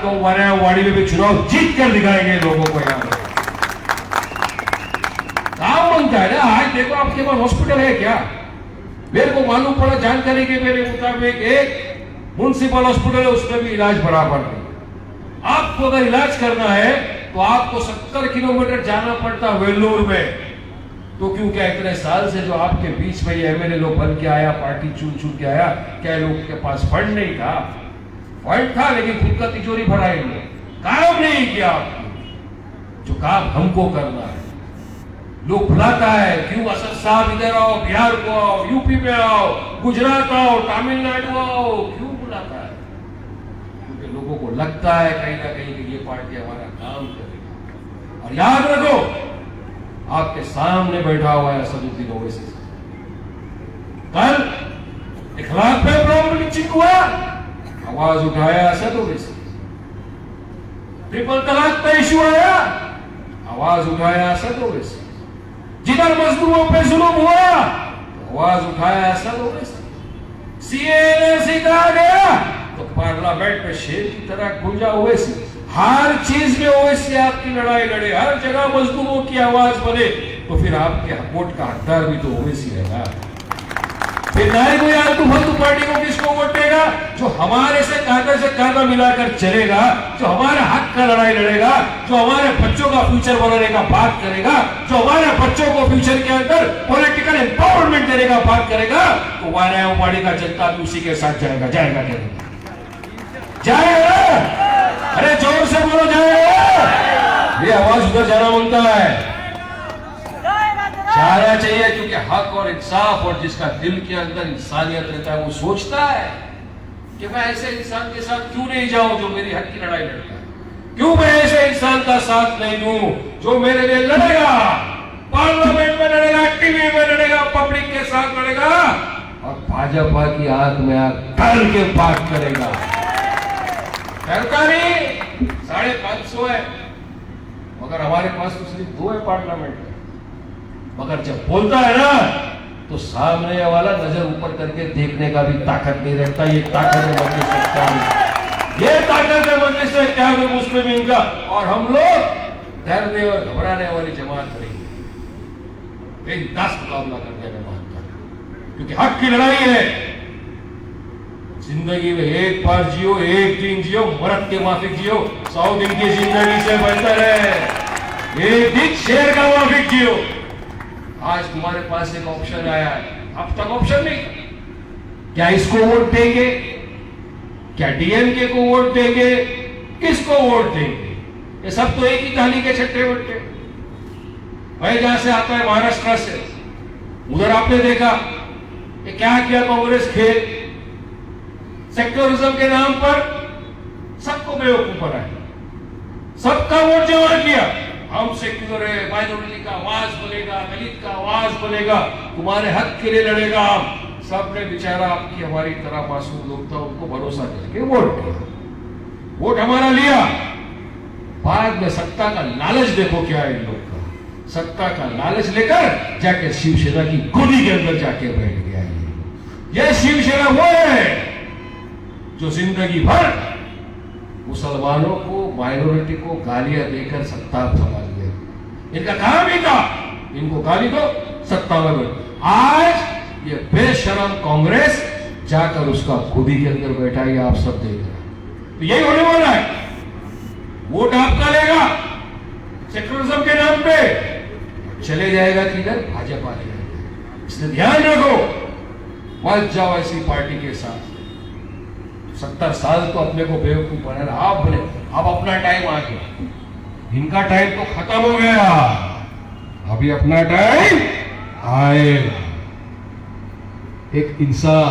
तो वारावाड़ी में भी चुनाव जीत कर दिखाएंगे लोगों को। यहाँ काम बनता है ना। आज देखो आपके पास हॉस्पिटल है क्या? मेरे को मालूम पड़ा जानकारी के मेरे मुताबिक एक म्युनिसिपल हॉस्पिटल है, उसमें भी इलाज बराबर नहीं। आपको अगर इलाज करना है तो आपको 70 किलोमीटर जाना पड़ता वेल्लोर में। तो क्यों, क्या इतने साल से जो आपके बीच में ये एमएलए लोग बन के आया, पार्टी चुन चुन के आया, क्या लोगों के पास फंड नहीं था? फंड था लेकिन खुद का तिजोरी भराई नहीं, काम नहीं किया आपने। जो काम हमको करना है, लोग बुलाता है, क्यों असद साहब इधर आओ, बिहार को आओ, यूपी में आओ, गुजरात आओ, तमिलनाडु आओ, क्यों बुलाता है? क्योंकि लोगों को लगता है कहीं ना कहीं कि ये पार्टी हमारा काम करेगी। और याद रखो, आपके सामने बैठा हुआ है असदुद्दीन ओवैसी। कल इखलाक पे प्रॉब्लम लीचिंग हुआ, आवाज उठाया असद ओवैसी। ट्रिपल तलाक पे इश्यू आया, आवाज उठाया असद ओवैसी। जिधर मजदूरों पे जुल्म हुआ, आवाज उठाया असद ओवैसी। सीएए कहा गया तो पार्लियामेंट में शेर की तरह गूंजा ओवैसी। हर चीज में ओवैसी आपकी लड़ाई लड़े, हर जगह मजदूरों की आवाज बने, तो फिर आपके वोट का हकदार भी तो ओवैसी रहेगा। फिर नायक यार तू फालतू पार्टी को किसको वोट देगा? जो हमारे से कांधा मिलाकर चलेगा, जो हमारे हक का लड़ाई लड़ेगा, जो हमारे बच्चों का फ्यूचर बनाने का बात करेगा, जो हमारे बच्चों को फ्यूचर के अंदर पॉलिटिकल एम्पावरमेंट देने का बात करेगा, तो वारावाड़ी का जनता भी उसी के साथ जाएगा। जाएगा अरे जोर से बोलो, जाएगा। ये आवाज उधर जाना बनता है, जाना चाहिए, क्योंकि हक और इंसाफ और जिसका दिल के अंदर इंसानियत रहता है वो सोचता है कि मैं ऐसे इंसान के साथ क्यों नहीं जाऊं जो मेरी हक की लड़ाई लड़ता है। क्यों मैं ऐसे इंसान का साथ नहीं दूं जो मेरे लिए लड़ेगा, पार्लियामेंट में लड़ेगा, टीवी में लड़ेगा, पब्लिक के साथ लड़ेगा और भाजपा की आंख में आंख डाल के बात करेगा। सरकारी 550 है, मगर हमारे पास तो सिर्फ 2 है पार्लियामेंट में। मगर जब बोलता है ना तो सामने वाला नजर ऊपर करके देखने का भी ताकत नहीं रहता। ये ताकत है मजलिस इत्तेहाद, ये ताकत है मजलिस इत्तेहाद मुस्लिमीन का। और हम लोग डरने और घबराने वाली जमात नहीं, बेदास मुकाबला करने में मानता है, क्योंकि हक की लड़ाई है। जिंदगी में एक बार जियो, एक दिन जियो, मरद के माफिक जियो, 100 दिन की जिंदगी से बेहतर है एक दिन शेर का माफिक जियो। आज तुम्हारे पास एक ऑप्शन आया है, अब तक ऑप्शन नहीं। क्या इसको वोट देंगे? क्या डीएमके को वोट देंगे? किसको वोट देंगे? ये सब तो एक ही कहानी के छट्टे बट्टे। भाई जहां से आता है महाराष्ट्र से, उधर आपने देखा कि क्या किया कांग्रेस खेल, सेक्युलरिज्म के नाम पर सबको बेवकूफ बनाया, सबका वोट जमा किया। हम सेक्युलर है, माइनॉरिटी का आवाज बनेगा, दलित का आवाज बनेगा, तुम्हारे हक के लिए लड़ेगा। सबने बेचारा आपकी हमारी तरह मासूम लोग था, उनको भरोसा करके वोट दिया, वोट हमारा लिया। बाद में सत्ता का लालच देखो क्या है इन लोग का। सत्ता का लालच लेकर जाके शिवसेना की गोदी के अंदर जाके बैठ गया। ये शिवसेना वो है जो जिंदगी भर मुसलमानों को, माइनॉरिटी को गालियां देकर सत्ता संभाल गए। इनका काम ही था, इनको गाली दो, सत्ता में बैठो। आज ये बेशरम कांग्रेस जाकर उसका गोदी के अंदर बैठा है, आप सब देख रहे हैं। तो यही होने वाला है, वोट आपका लेगा सेक्युलरिज्म के नाम पे, चले जाएगा किधर? भाजपा के। इसलिए ध्यान रखो, मत जाओ ऐसी पार्टी के साथ। 70 साल तो अपने को बेवकूफ बनाना, आप बोले अब अपना टाइम आ गया, इनका टाइम तो खत्म हो गया, अभी अपना टाइम आएगा। एक इंसान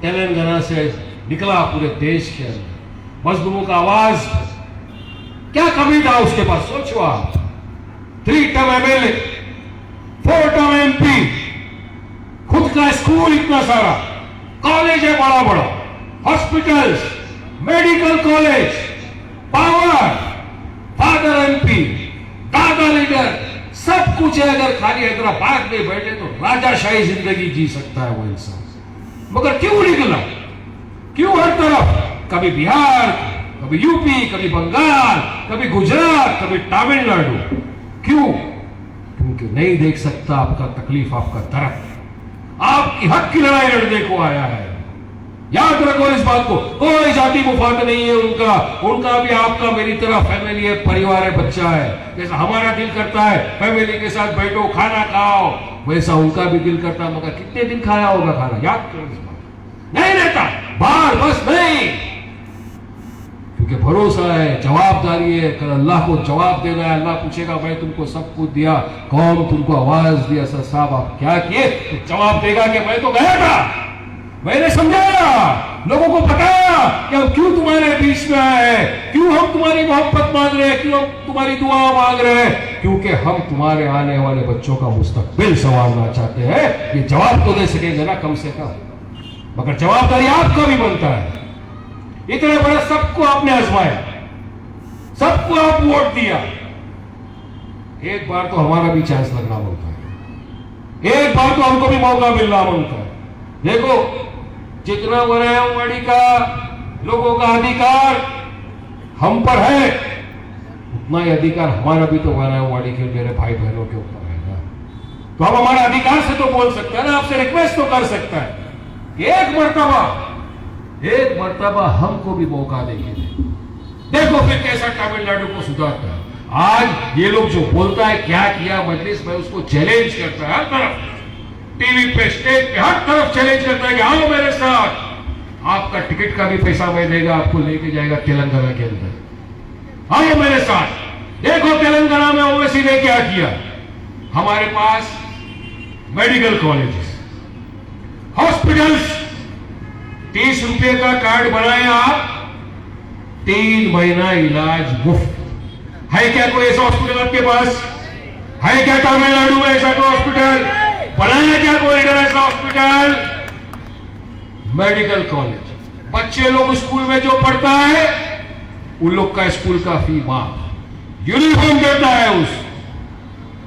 तेलंगाना से निकला पूरे देश के अंदर, मजलूमों का आवाज, क्या कमी था उसके पास? सोचो आप, 3 टर्म एमएलए, 4 टर्म एमपी, खुद का स्कूल इतना सारा, कॉलेज है बड़ा बड़ा, hospitals, medical college, power, father MP, दादा लीडर, सब कुछ है। अगर खाली हैदराबाद में बैठे तो राजाशाही जिंदगी जी सकता है वो इंसान। मगर क्यों निकला? क्यों हर तरफ, कभी बिहार, कभी यूपी, कभी बंगाल, कभी गुजरात, कभी तमिलनाडु। क्यों? क्योंकि नहीं देख सकता आपका तकलीफ, आपका दर्द, आपकी हक की लड़ाई लड़ने को आया है। याद रखो इस बात को, कोई जाति मुफाद नहीं है उनका भी आपका मेरी तरह फैमिली है, परिवार है, बच्चा है। जैसा हमारा दिल करता है फैमिली के साथ बैठो खाना खाओ, वैसा उनका भी दिल करता है, मगर कितने दिन खाया होगा खाना? याद करो इस बात। नहीं रहता बार, बस नहीं, क्योंकि भरोसा है, जवाबदारी है, कल अल्लाह को जवाब देना है। अल्लाह पूछेगा मैं तुमको सब कुछ दिया, कौम तुमको आवाज दिया, सर साहब आप क्या किए? तो जवाब देगा कि मैं तो गया था, मैंने समझाया, लोगों को बताया कि हम क्यों तुम्हारे बीच में आए हैं, क्यों हम तुम्हारी मोहब्बत मांग रहे हैं, क्यों हम तुम्हारी दुआ मांग रहे हैं, क्योंकि हम तुम्हारे आने वाले बच्चों का मुस्तकबिल संवारना चाहते हैं। ये जवाब तो दे सकेंगे ना कम से कम, मगर जवाबदारी आपका भी बनता है। इतने बड़े सबको आपने आजमाया, सबको आप वोट दिया, एक बार तो हमारा भी चांस लगना बनता है, एक बार तो हमको भी मौका मिलना बनता है। देखो जितना वनायावाड़ी का लोगों का अधिकार हम पर है, उतना ही अधिकार हमारा भी तो वनायावाड़ी के मेरे भाई बहनों के ऊपर है ना। तो हम हमारे अधिकार से तो बोल सकते हैं ना, आपसे रिक्वेस्ट तो कर सकता है। एक मर्तबा हमको भी मौका देंगे, देखो फिर कैसा तमिलनाडु को सुधारता है। आज ये लोग जो बोलता है क्या किया मजलिस में, उसको चैलेंज करता है, हर तरफ टीवी पे, स्टेज पे, हर तरफ चैलेंज करता है कि आओ मेरे साथ, आपका टिकट का भी पैसा मैं देगा, आपको लेके जाएगा तेलंगाना के अंदर, आओ मेरे साथ। देखो तेलंगाना में ओवैसी ने क्या किया। हमारे पास मेडिकल कॉलेजेस, हॉस्पिटल्स, 30 रुपए का कार्ड बनाए आप, 3 महीना इलाज मुफ्त। है क्या कोई ऐसा हॉस्पिटल आपके पास? है क्या तमिलनाडु में ऐसा कोई हॉस्पिटल? बनाया क्या कोई ऐसा हॉस्पिटल? मेडिकल कॉलेज, बच्चे लोग स्कूल में जो पढ़ता है उन लोग का स्कूल का फी माफ, यूनिफॉर्म देता है, उस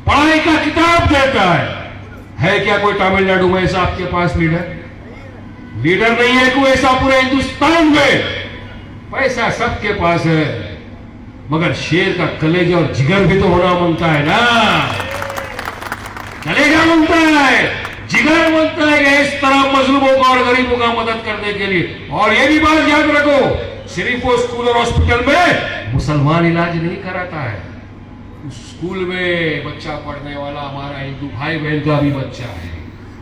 पढ़ाई का किताब देता है क्या कोई तमिलनाडु में ऐसा आपके पास लीडर नहीं है कोई ऐसा पूरे हिंदुस्तान में? पैसा सबके पास है, मगर शेर का कलेजा और जिगर भी तो होना बनता है ना। कलेजा बनता है, जिगर बनता है कि इस तरह मजलूमों को और गरीबों का मदद करने के लिए। और ये भी बात याद रखो, सिर्फ वो स्कूल और हॉस्पिटल में मुसलमान इलाज नहीं कराता है, उस स्कूल में बच्चा पढ़ने वाला हमारा हिंदू भाई बहन का भी बच्चा है,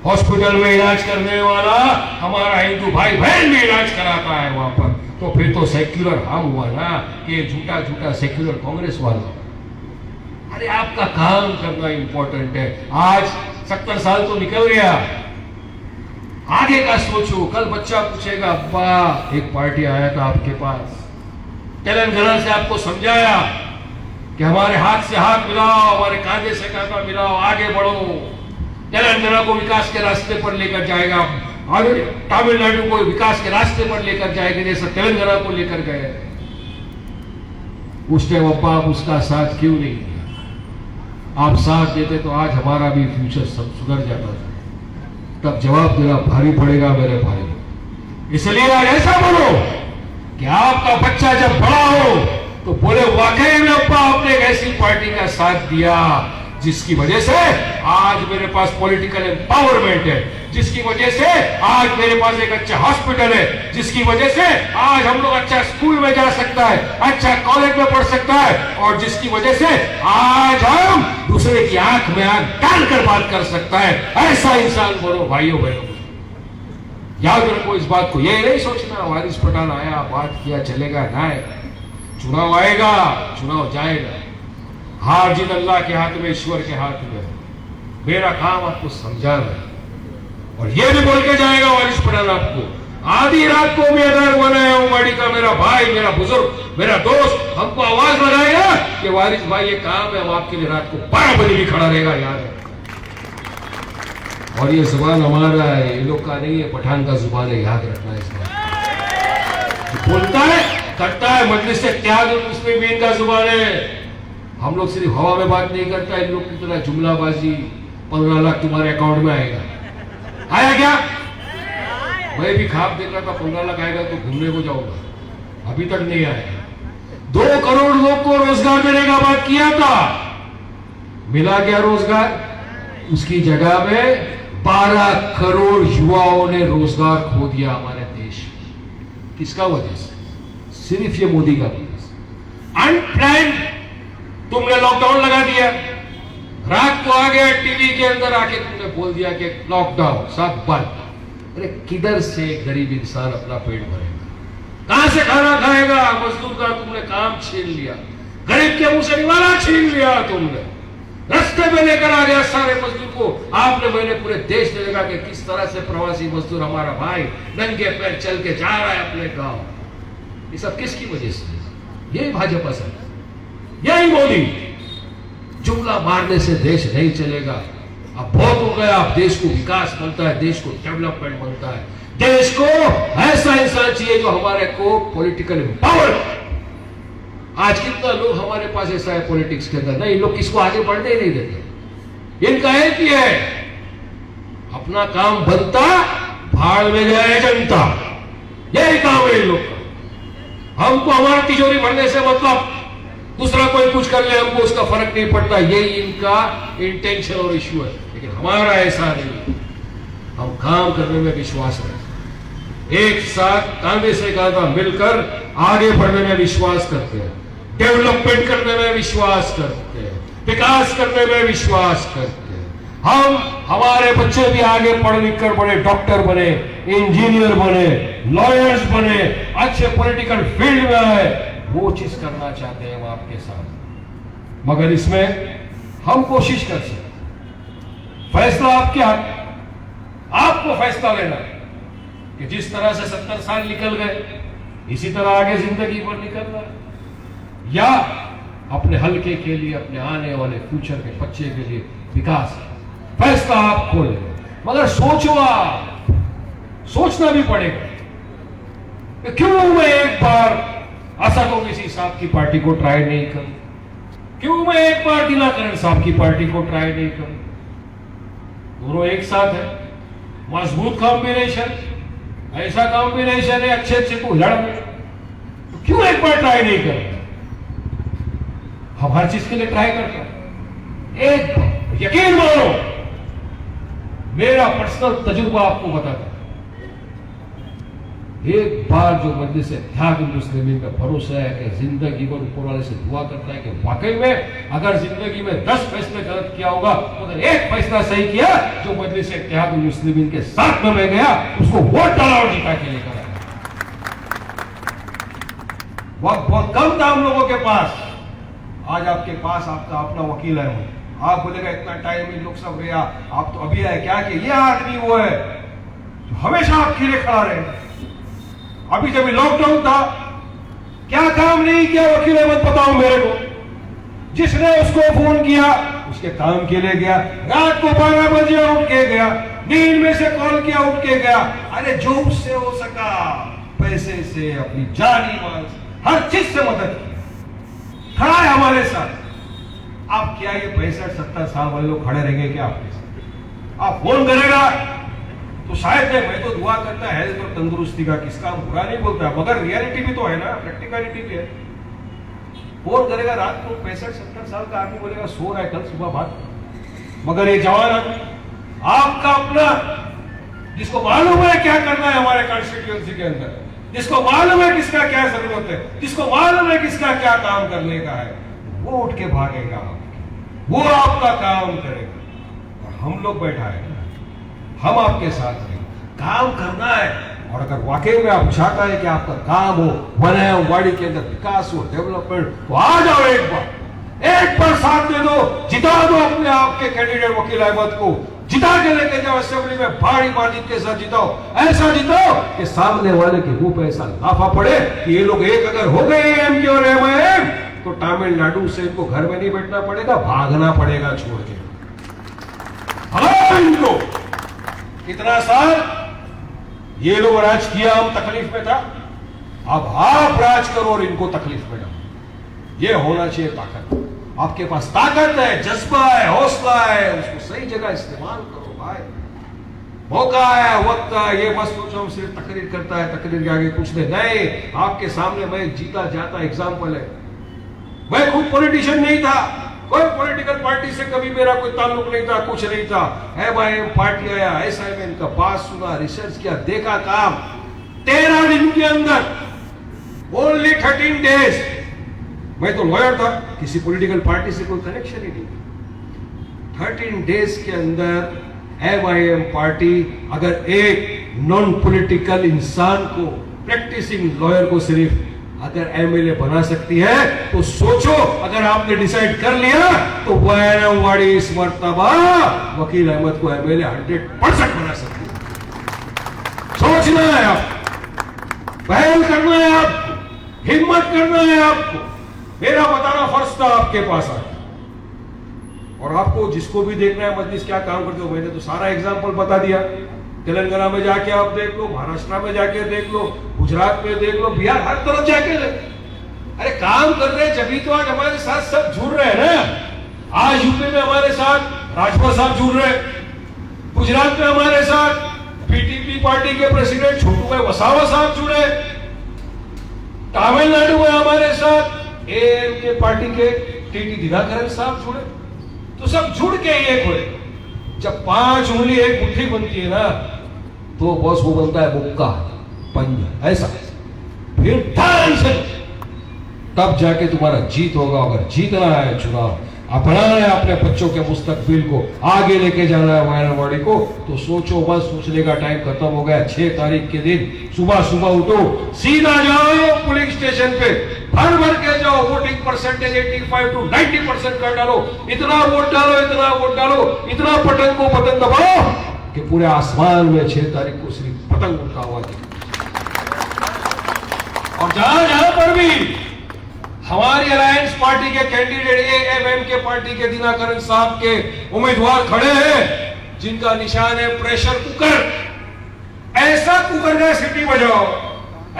हॉस्पिटल में इलाज करने वाला हमारा हिंदू भाई बहन भी इलाज कराता है वहां पर। तो फिर तो सेक्युलर हम हुआ ना कि झूठा झूठा सेक्युलर कांग्रेस वाला। अरे आपका काम करना इंपॉर्टेंट है। आज 70 साल तो निकल गया, आगे का सोचो। कल बच्चा पूछेगा अब्बा एक पार्टी आया था आपके पास, तेलंगाना से आपको समझाया कि हमारे हाथ से हाथ मिलाओ, हमारे कांधे से कांधा मिलाओ, आगे बढ़ो, तेलंगाना को विकास के रास्ते पर लेकर जाएगा, आगे तमिलनाडु को विकास के रास्ते पर लेकर जाएंगे जैसा तेलंगाना को लेकर गए। उस टाइम अब्बा आप उसका साथ क्यों नहीं दिया? आप साथ देते तो आज हमारा भी फ्यूचर सब सुधर जाता था। तब जवाब देना भारी पड़ेगा मेरे भाई। इसलिए आज ऐसा बोलो कि आपका बच्चा जब बड़ा हो तो बोले वाकई में अब्बा आपने एक ऐसी पार्टी का साथ दिया जिसकी वजह से आज मेरे पास पॉलिटिकल एम्पावरमेंट है, जिसकी वजह से आज मेरे पास एक अच्छा हॉस्पिटल है, जिसकी वजह से आज हम लोग अच्छा स्कूल में जा सकता है, अच्छा कॉलेज में पढ़ सकता है, और जिसकी वजह से आज हम दूसरे की आंख में आंख डालकर बात कर सकता है। ऐसा इंसान बनो भाइयों बहनों। याद रखो इस बात को, ये नहीं सोचना वारिस पठान आया बात किया चलेगा ना। चुनाव आएगा, चुनाव जाएगा, हार जीत अल्लाह के हाथ में, ईश्वर के हाथ में। मेरा काम आपको समझाना है, और ये भी बोल के जाएगा वारिस पठान आपको, आधी रात को भी अगर वनायावाड़ी का मेरा भाई, मेरा बुजुर्ग, मेरा दोस्त हमको आवाज लगाएगा कि वारिस भाई ये काम है, हम आपके लिए रात को 12 बजे भी खड़ा रहेगा। याद है, और ये जुबान हमारा है, ये लोग का नहीं है, पठान का जुबान है, याद रखना है इस बात। बोलता है, करता है, मजलिस से त्याग उसमें भी इनका जुबान है। हम लोग सिर्फ हवा में बात नहीं करता, इन लोग की तरह जुमलाबाजी, 15 लाख तुम्हारे अकाउंट में आएगा। आया क्या? मैं भी ख्वाब देख रहा था 15 लाख आएगा तो घूमने को जाऊंगा, अभी तक नहीं आया। 2 करोड़ लोग को रोजगार देने का बात किया था, मिला क्या रोजगार? उसकी जगह में 12 करोड़ युवाओं ने रोजगार खो दिया हमारे देश में। किसका वजह से? सिर्फ ये मोदी का वजह से। अनप्लान्ड तुमने लॉकडाउन लगा दिया, रात को आ गया टीवी के अंदर आके तुमने बोल दिया कि लॉकडाउन सब बंद। अरे किधर से गरीब इंसान अपना पेट भरेगा? कहां से खाना खाएगा? मजदूर का तुमने काम छीन लिया, गरीब के मुंह से निवाला छीन लिया तुमने, रास्ते में लेकर आ गया सारे मजदूर को। आपने मैंने पूरे देश में देखा कि किस तरह से प्रवासी मजदूर हमारा भाई नंगे पैर चल के जा रहा है अपने गांव। ये सब किसकी वजह से? यही भाजपा सरकार, यही मोदी। जुमला मारने से देश नहीं चलेगा। अब बहुत हो गया, अब देश को विकास बनता है, देश को डेवलपमेंट बनता है, देश को ऐसा इंसान चाहिए जो हमारे को पॉलिटिकल पावर। आज कितना लोग हमारे पास ऐसा है पॉलिटिक्स के अंदर, नहीं लोग किसको आगे बढ़ने ही नहीं देते। इनका एक ही है, अपना काम बनता भाड़ में जाए जनता, यही काम है इन लोग का। हमको हमारा तिजोरी भरने से मतलब, दूसरा कोई कुछ कर ले हमको उसका फर्क नहीं पड़ता, यही इनका इंटेंशन और इश्यू है। लेकिन हमारा ऐसा नहीं, हम काम करने में विश्वास रखते हैं, एक साथ कांधे से कांधा मिलकर आगे बढ़ने में विश्वास करते हैं, डेवलपमेंट करने में विश्वास करते हैं, विकास करने में विश्वास करते हैं। हम हमारे बच्चे भी आगे पढ़ लिख कर बड़े डॉक्टर बने, इंजीनियर बने, लॉयर्स बने, अच्छे पॉलिटिकल फील्ड में आए, वो चीज करना चाहते हैं हम आपके साथ। मगर इसमें हम कोशिश कर सकते, फैसला आपके हाथ, आपको फैसला लेना कि जिस तरह से 70 साल निकल गए इसी तरह आगे जिंदगी पर निकलना है, या अपने हल्के के लिए, अपने आने वाले फ्यूचर के बच्चे के लिए विकास। फैसला आप खोल लें, मगर सोचो, आप सोचना भी पड़ेगा कि क्यों मैं एक बार असद ओवैसी साहब की पार्टी को ट्राई नहीं करूं, क्यों मैं एक बार दिनकरन साहब की पार्टी को ट्राई नहीं करूं। दोनों एक साथ है, मजबूत कॉम्बिनेशन, ऐसा कॉम्बिनेशन है, अच्छे अच्छे को लड़ में, तो क्यों एक बार ट्राई नहीं करते? हम हर चीज के लिए ट्राई करते हैं। एक बार यकीन मानो, मेरा पर्सनल तजुर्बा आपको बताता, एक बार जो मजलिस इत्तेहाद मुस्लिमीन का भरोसा है कि जिंदगी भर ऊपर वाले से दुआ करता है कि वाकई में अगर जिंदगी में 10 फैसले गलत किया होगा, मगर एक फैसला सही किया, जो मजलिस इत्तेहाद मुस्लिमीन के साथ में रह गया, उसको वोट डाला और जिता के लेकर आया। वक्त बहुत कम था हम लोगों के पास, आज आपके पास आपका अपना वकील है। आप बोलेगा इतना टाइम इन लोग सब गया, आप तो अभी आए क्या कि ये आदमी वो है जो हमेशा आपके लिए खड़ा रहे। अभी जब लॉकडाउन था, क्या काम नहीं किया वकील अहमद, बताओ मेरे को। जिसने उसको फोन किया उसके काम के लिए गया, रात को 12 बजे उठ के गया, नींद में से कॉल किया उठ के गया। अरे जो उससे हो सका, पैसे से, अपनी जानी माल से, हर चीज से मदद की, खड़ा है हमारे साथ। आप क्या ये 65-70 साल वाले लोग खड़े रहेंगे क्या आपके साथ? आप फोन करेगा तो शायद मैं तो दुआ करता है हेल्थ और तंदुरुस्ती का, किसका हम बुरा नहीं बोलता, मगर रियलिटी भी तो है ना, प्रैक्टिकलिटी भी है। फोन करेगा रात को, 65-70 साल का आदमी बोलेगा सो रहा है, कल सुबह बात। मगर ये जवान आदमी, आपका अपना, जिसको मालूम है क्या करना है हमारे कॉन्स्टिट्यूएंसी के अंदर, जिसको मालूम है किसका क्या जरूरत है, जिसको मालूम है किसका क्या काम करने का है, वो उठ के भागेगा, वो आपका काम करेगा। और हम लोग बैठा है, हम आपके साथ हैं, काम करना है। और अगर वाकई में आप चाहता है कि आपका काम हो, बनायावाड़ी के अंदर विकास हो, डेवलपमेंट, तो आ जाओ एक बार साथ दे दो, जिता दो अपने आपके कैंडिडेट वकील अहमद को, जिता के लेके जाओ असेंबली में, भारी मार्जिन के साथ जिताओ, ऐसा जिताओ कि सामने वाले के मुंह पे ऐसा लाफा पड़े कि ये लोग एक अगर हो गए एमके और एमआईएम, तो तमिलनाडु से इनको घर में नहीं बैठना पड़ेगा, भागना पड़ेगा छोड़ के। इनको इतना साल ये लोग राज किया, हम तकलीफ में था, अब आप राज करो और इनको तकलीफ में डालो। ये होना चाहिए ताकत। आपके पास ताकत है, जज्बा है, हौसला है, उसको सही जगह इस्तेमाल करो भाई। मौका आया, वक्त आया, ये बस सोचो हम सिर्फ तकरीर करता है, तकरीर के आगे कुछ नहीं। आपके सामने मैं जीता जाता एग्जाम्पल है। मैं खुद पॉलिटिशियन नहीं था, कोई पॉलिटिकल पार्टी से कभी मेरा कोई ताल्लुक नहीं था, कुछ नहीं था। MIM पार्टी आया, SIM का पास सुना, रिसर्च किया, देखा काम 13 दिन के अंदर, ओनली 13 डेज। मैं तो लॉयर था, किसी पॉलिटिकल पार्टी से कोई कनेक्शन ही नहीं। 13 डेज के अंदर MIM पार्टी अगर एक नॉन पॉलिटिकल इंसान को, प्रैक्टिसिंग लॉयर को सिर्फ अगर MLA बना सकती है, तो सोचो अगर आपने डिसाइड कर लिया तो वायनावाड़ी इस मर्तबा वकील अहमद को MLA 100% बना सकती है। सोचना है आपको, पहल करना है आपको, हिम्मत करना है आपको। मेरा बताना फर्ज था आपके पास आया, और आपको जिसको भी देखना है मजलिस क्या काम करते हो, मैंने तो सारा एग्जाम्पल बता दिया। तेलंगाना में जाके आप देख लो, महाराष्ट्र में जाके देख लो, गुजरात में देख लो, बिहार, हर तरफ जाके देख। अरे काम कर रहे हैं, जब तो आज हमारे साथ सब जुड़ रहे हैं ना। आज यूपी में हमारे साथ राजभर साहब जुड़ रहे हैं, गुजरात में हमारे साथ PTP पार्टी के प्रेसिडेंट छोटू भाई वसावा साहब जुड़े, तमिलनाडु में हमारे साथ AMK पार्टी के TT दिवाकरन साहब जुड़े। तो सब जुड़ के एक हुए। जब 5 उंगली एक मुट्ठी बनती है ना, तो बस वो बनता है मुक्का, पंजा, ऐसा। फिर ध्यान से तब जाके तुम्हारा जीत होगा। अगर जीतना है चुनाव, अपनाना है अपने बच्चों के मुस्तकबिल को, आगे लेके जाना है वायनावाड़ी को, तो सोचो बस। सोचने का टाइम खत्म हो गया। 6 तारीख के दिन सुबह सुबह उठो, सीधा जाओ पुलिंग स्टेशन पे, भर के जाओ। वोटिंग परसेंटेज 85 to 90% कर डालो। इतना वोट डालो, इतना वोट डालो, इतना बटन को बटन दबाओ कि पूरे आसमान में 6 तारीख को सिर्फ पतंग उड़ता हुआ दिखे। और जहां जहां पर भी हमारी अलायंस पार्टी के कैंडिडेट, AMM के पार्टी के दिवाकरन साहब के उम्मीदवार खड़े हैं, जिनका निशान है प्रेशर कुकर, ऐसा कुकर का सीटी बजाओ,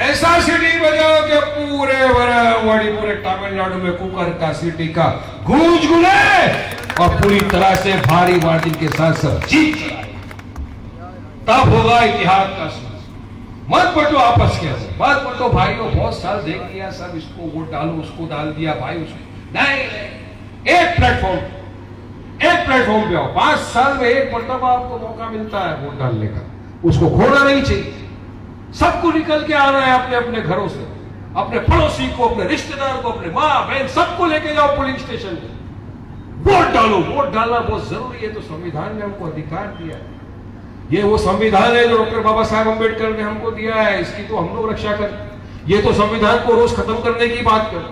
ऐसा सीटी बजाओ कि पूरे वायनावाड़ी, पूरे तमिलनाडु में कुकर का सीटी का गूंज गुले और पूरी तरह से भारी मार्जिन के साथ सब जीत जाए। तब होगा इतिहास का सूरज। मत बटो आपस के अंदर, मत बटो भाइयों, बहुत साल देख लिया सब, इसको वोट डालो, उसको डाल दिया भाई, उसको नहीं। एक प्लेटफॉर्म पे आओ। 5 साल में एक मरतबा आपको मौका मिलता है वोट डालने का, उसको खोना नहीं चाहिए। सबको निकल के आना है अपने अपने घरों से, अपने पड़ोसी को, अपने रिश्तेदार को, अपने माँ बहन, सबको लेके जाओ पुलिंग स्टेशन पे, वोट डालो। वोट डालना बहुत जरूरी है, तो संविधान ने हमको अधिकार दिया है। ये वो संविधान है जो डॉक्टर बाबा साहब अम्बेडकर ने हमको दिया है, इसकी तो हम लोग रक्षा कर। ये तो संविधान को रोज खत्म करने की बात कर,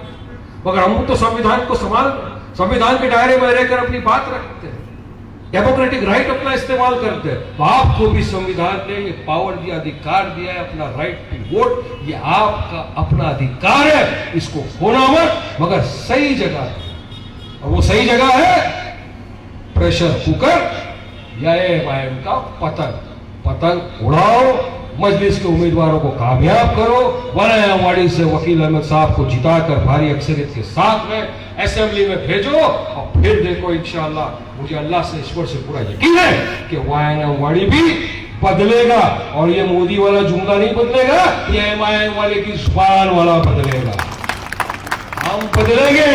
मगर हम तो संविधान को संविधान के दायरे में रहकर अपनी बात रखते हैं, डेमोक्रेटिक राइट अपना इस्तेमाल करते हैं। तो आपको भी संविधान ने ये पावर दिया, अधिकार दिया है, अपना राइट टू वोट, ये आपका अपना अधिकार है, इसको खोना मत, मगर सही जगह है। और वो सही जगह है प्रेशर कुकर या MIM का पतंग उड़ाओ, मजलिस के उम्मीदवारों को कामयाब करो, वायनावाड़ी से वकील अहमद साहब को जिताकर भारी अक्सरियत के साथ में असेंबली में भेजो, और फिर देखो इंशाअल्लाह, मुझे अल्लाह से, ईश्वर से पूरा यकीन है कि वायनावाड़ी भी बदलेगा। और ये मोदी वाला जुमला नहीं बदलेगा, ये MIM वाले की जुबान वाला बदलेगा। हम बदलेंगे,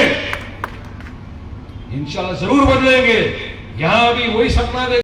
इंशाअल्लाह जरूर बदलेंगे। यहां भी वही सपना देख